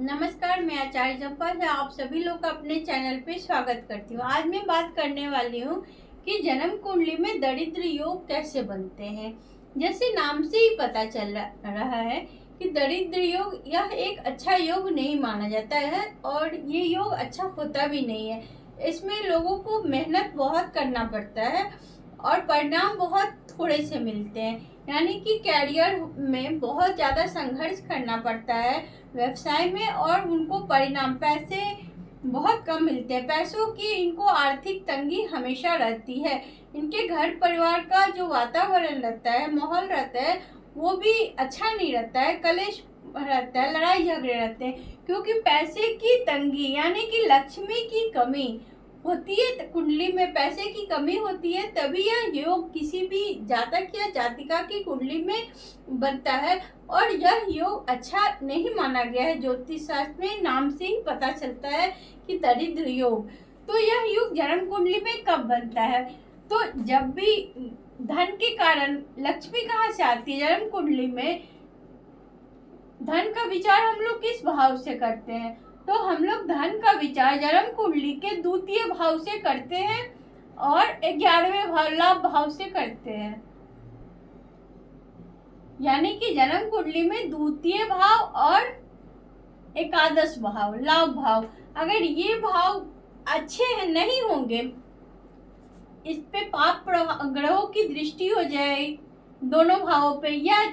नमस्कार, मैं आचार्य जब्बा है। आप सभी लोग का अपने चैनल पे स्वागत करती हूँ। आज मैं बात करने वाली हूँ कि जन्म कुंडली में दरिद्र योग कैसे बनते हैं। जैसे नाम से ही पता चल रहा है कि दरिद्र योग यह एक अच्छा योग नहीं माना जाता है और ये योग अच्छा होता भी नहीं है। इसमें लोगों को मेहनत बहुत करना पड़ता है और परिणाम बहुत थोड़े से मिलते हैं। यानी कि कैरियर में बहुत ज़्यादा संघर्ष करना पड़ता है व्यवसाय में, और उनको परिणाम पैसे बहुत कम मिलते हैं। पैसों की इनको आर्थिक तंगी हमेशा रहती है। इनके घर परिवार का जो वातावरण रहता है, माहौल रहता है, वो भी अच्छा नहीं रहता है। कलेश रहता है, लड़ाई झगड़े रहते हैं, क्योंकि पैसे की तंगी यानी कि लक्ष्मी की कमी होती है। कुंडली में पैसे की कमी होती है, तभी यह योग किसी भी जातक या जातिका की कुंडली में बनता है और यह योग अच्छा नहीं माना गया है। ज्योतिष शास्त्र में नाम से ही पता चलता है कि दरिद्र योग। तो यह योग जन्म कुंडली में कब बनता है? तो जब भी धन के कारण लक्ष्मी कहाँ से आती है? जन्म कुंडली में धन का विचार हम लोग किस भाव से करते हैं? तो हम लोग धन का विचार जन्म कुंडली के द्वितीय भाव से करते हैं और 11वें भाव लाभ भाव से करते हैं। यानी कि जन्म कुंडली में द्वितीय भाव और एकादश भाव लाभ भाव, अगर ये भाव अच्छे नहीं होंगे, इस पे पाप ग्रहों की दृष्टि हो जाए दोनों भावों पे, या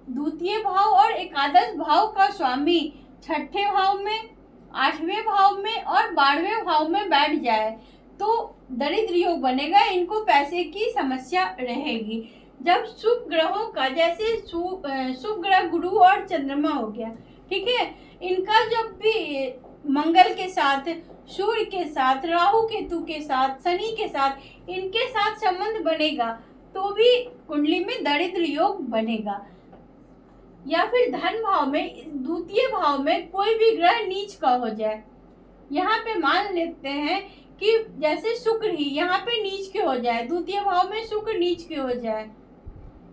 द्वितीय भाव और एकादश भाव का स्वामी छठे भाव में, 8वें भाव में और 12वें भाव में बैठ जाए तो दरिद्र योग बनेगा। इनको पैसे की समस्या रहेगी। जब शुभ ग्रहों का, जैसे शुभ ग्रह गुरु और चंद्रमा हो गया, ठीक है, इनका जब भी मंगल के साथ, सूर्य के साथ, राहु केतु के साथ, शनि के साथ, इनके साथ संबंध बनेगा तो भी कुंडली में दरिद्र योग बनेगा। या फिर धन भाव में, द्वितीय भाव में कोई भी ग्रह नीच का हो जाए। यहाँ पे मान लेते हैं कि जैसे शुक्र ही यहाँ पे नीच के हो जाए, द्वितीय भाव में शुक्र नीच के हो जाए,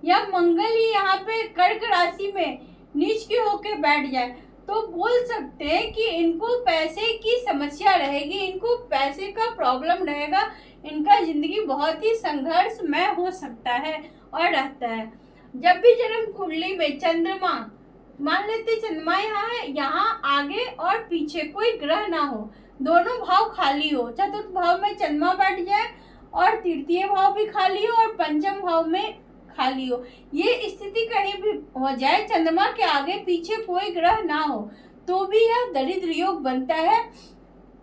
या मंगल ही यहाँ पे कर्क राशि में नीच के होके बैठ जाए, तो बोल सकते हैं कि इनको पैसे की समस्या रहेगी, इनको पैसे का प्रॉब्लम रहेगा, इनका जिंदगी बहुत ही संघर्षमय हो सकता है और रहता है। जब भी जन्म कुंडली में चंद्रमा, मान लेते चंद्रमा यहाँ है, यहाँ आगे और पीछे कोई ग्रह ना हो, दोनों भाव खाली हो, चतुर्थ भाव में चंद्रमा बैठ जाए और तृतीय भाव भी खाली हो और पंचम भाव में खाली हो, ये स्थिति कहीं भी हो जाए, चंद्रमा के आगे पीछे कोई ग्रह ना हो, तो भी यह दरिद्र योग बनता है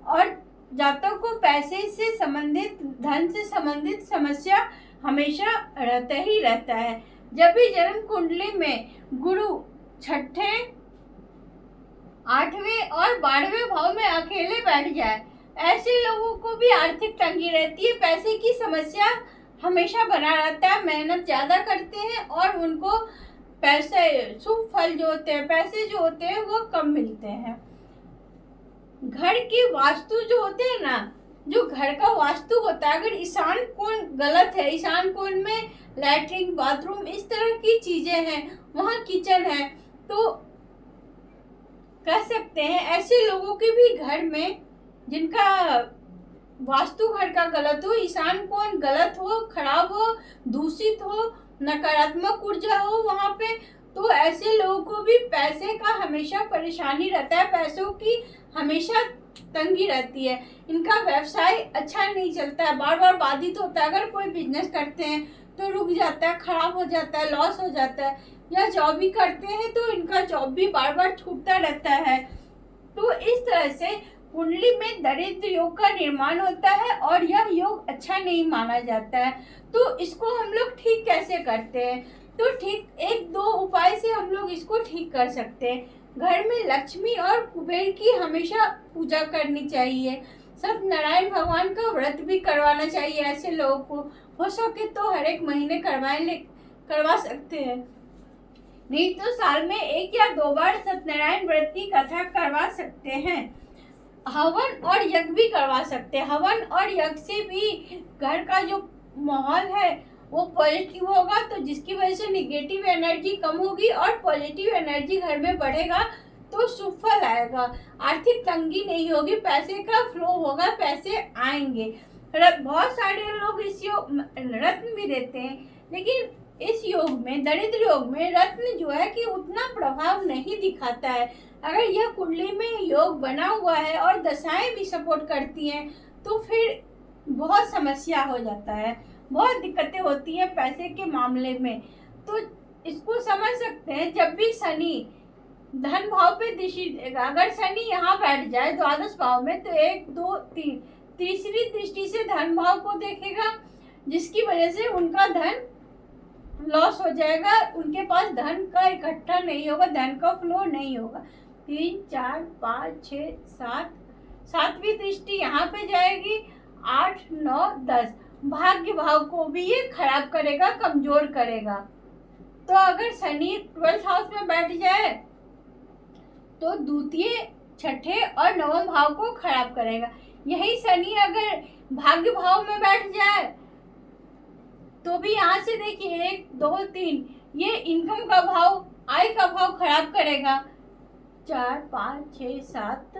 और जातक को पैसे से संबंधित, धन से संबंधित समस्या हमेशा रहता ही रहता है। जब भी जन्म कुंडली में गुरु छठे, 8वें और 12वें भाव में अकेले बैठ जाए, ऐसे लोगों को भी आर्थिक तंगी रहती है, पैसे की समस्या हमेशा बना रहता है, मेहनत ज्यादा करते हैं और उनको पैसे, शुभ फल जो होते हैं, पैसे जो होते हैं वो कम मिलते हैं। घर की वास्तु जो होते हैं ना, जो घर का वास्तु होता है, अगर ईशान कोण गलत है, ईशान कोण में लैट्रिन, बाथरूम, इस तरह की चीजें हैं, वहाँ किचन है, तो कह सकते हैं ऐसे लोगों के भी घर में, जिनका वास्तु घर का गलत हो, ईशान कोण गलत हो, खराब हो, दूषित हो, नकारात्मक ऊर्जा हो वहाँ पे, तो ऐसे लोगों को भी पैसे का हमेशा परेशानी रहता है, पैसों की हमेशा तंगी रहती है, इनका व्यवसाय अच्छा नहीं चलता है, बार बार बाधित होता है। अगर कोई बिजनेस करते हैं तो रुक जाता है, खराब हो जाता है, लॉस हो जाता है, या जॉब भी करते हैं तो इनका जॉब भी बार बार छूटता रहता है। तो इस तरह से कुंडली में दरिद्र योग का निर्माण होता है और यह योग अच्छा नहीं माना जाता है। तो इसको हम लोग ठीक कैसे करते हैं? तो ठीक एक दो उपाय से हम लोग इसको ठीक कर सकते हैं। घर में लक्ष्मी और कुबेर की हमेशा पूजा करनी चाहिए। सत्यनारायण भगवान का व्रत भी करवाना चाहिए ऐसे लोगों को, हो सके तो हर एक महीने करवा सकते हैं, नहीं तो साल में 1 या 2 बार सत्यनारायण व्रत की कथा करवा सकते हैं। हवन और यज्ञ भी करवा सकते हैं। हवन और यज्ञ से भी घर का जो माहौल है वो पॉजिटिव होगा, तो जिसकी वजह से निगेटिव एनर्जी कम होगी और पॉजिटिव एनर्जी घर में बढ़ेगा, तो शुभ फल आएगा, आर्थिक तंगी नहीं होगी, पैसे का फ्लो होगा, पैसे आएंगे। बहुत सारे लोग इस योग रत्न भी देते हैं, लेकिन इस योग में, दरिद्र योग में, रत्न जो है कि उतना प्रभाव नहीं दिखाता है। अगर यह कुंडली में योग बना हुआ है और दशाएं भी सपोर्ट करती हैं तो फिर बहुत समस्या हो जाता है, बहुत दिक्कतें होती हैं पैसे के मामले में। तो इसको समझ सकते हैं, जब भी शनि धन भाव पे दृष्टि देगा, अगर शनि यहाँ बैठ जाए द्वादश भाव में तो 1 2 3 तीसरी दृष्टि से धन भाव को देखेगा, जिसकी वजह से उनका धन लॉस हो जाएगा, उनके पास धन का इकट्ठा नहीं होगा, धन का फ्लो नहीं होगा। 3 4 5 6 7 सातवीं दृष्टि यहाँ पे जाएगी, 8 9 10 भाग्य भाव को भी ये खराब करेगा, कमजोर करेगा। तो अगर शनि 12th हाउस में बैठ जाए तो द्वितीय, छठे और नवम भाव को खराब करेगा। यही शनि अगर भाग्य भाव में बैठ जाए तो भी यहाँ से देखिए 1 2 3 ये इनकम का भाव, आय का भाव खराब करेगा। 4 5 6 7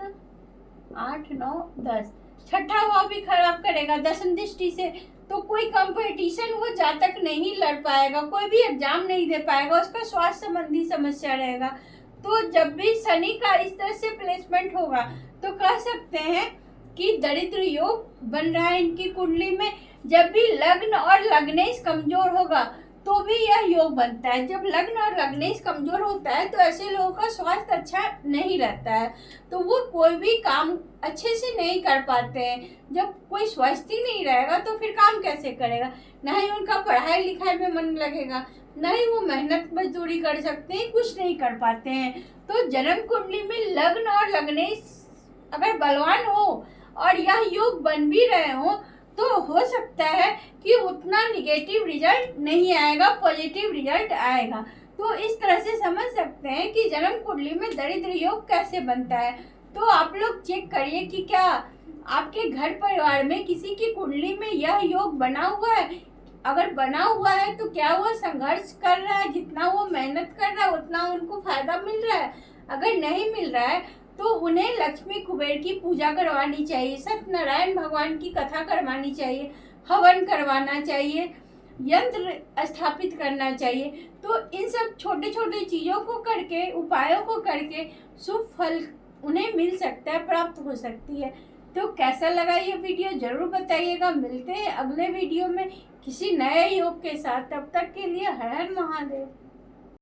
8 9 10 छठा भाव भी खराब करेगा दसम दृष्टि से। तो कोई कंपटीशन वो जातक नहीं लड़ पाएगा, कोई भी एग्जाम नहीं दे पाएगा, उसका स्वास्थ्य संबंधी समस्या रहेगा। तो जब भी शनि का इस तरह से प्लेसमेंट होगा तो कह सकते हैं कि दरिद्र योग बन रहा है इनकी कुंडली में। जब भी लग्न और लग्नेश कमजोर होगा तो भी यह योग बनता है। जब लग्न और लग्नेश कमजोर होता है तो ऐसे लोगों का स्वास्थ्य अच्छा नहीं रहता है, तो वो कोई भी काम अच्छे से नहीं कर पाते हैं। जब कोई स्वस्थ ही नहीं रहेगा तो फिर काम कैसे करेगा, ना ही उनका पढ़ाई लिखाई में मन लगेगा, ना ही वो मेहनत मजदूरी कर सकते हैं, कुछ नहीं कर पाते हैं। तो जन्म कुंडली में लग्न और लग्नेश अगर बलवान हो और यह योग बन भी रहे हो तो हो सकता है कि उतना निगेटिव रिजल्ट नहीं आएगा, पॉजिटिव रिजल्ट आएगा। तो इस तरह से समझ सकते हैं कि जन्म कुंडली में दरिद्र योग कैसे बनता है। तो आप लोग चेक करिए कि क्या आपके घर परिवार में किसी की कुंडली में यह योग बना हुआ है। अगर बना हुआ है तो क्या वो संघर्ष कर रहा है, जितना वो मेहनत कर रहा है उतना उनको फायदा मिल रहा है। अगर नहीं मिल रहा है तो उन्हें लक्ष्मी कुबेर की पूजा करवानी चाहिए, सत्यनारायण भगवान की कथा करवानी चाहिए, हवन करवाना चाहिए, यंत्र स्थापित करना चाहिए। तो इन सब छोटे छोटे चीज़ों को करके, उपायों को करके शुभ फल उन्हें मिल सकता है, प्राप्त हो सकती है। तो कैसा लगा ये वीडियो जरूर बताइएगा। मिलते हैं अगले वीडियो में किसी नए योग के साथ। तब तक के लिए हर हर महादेव।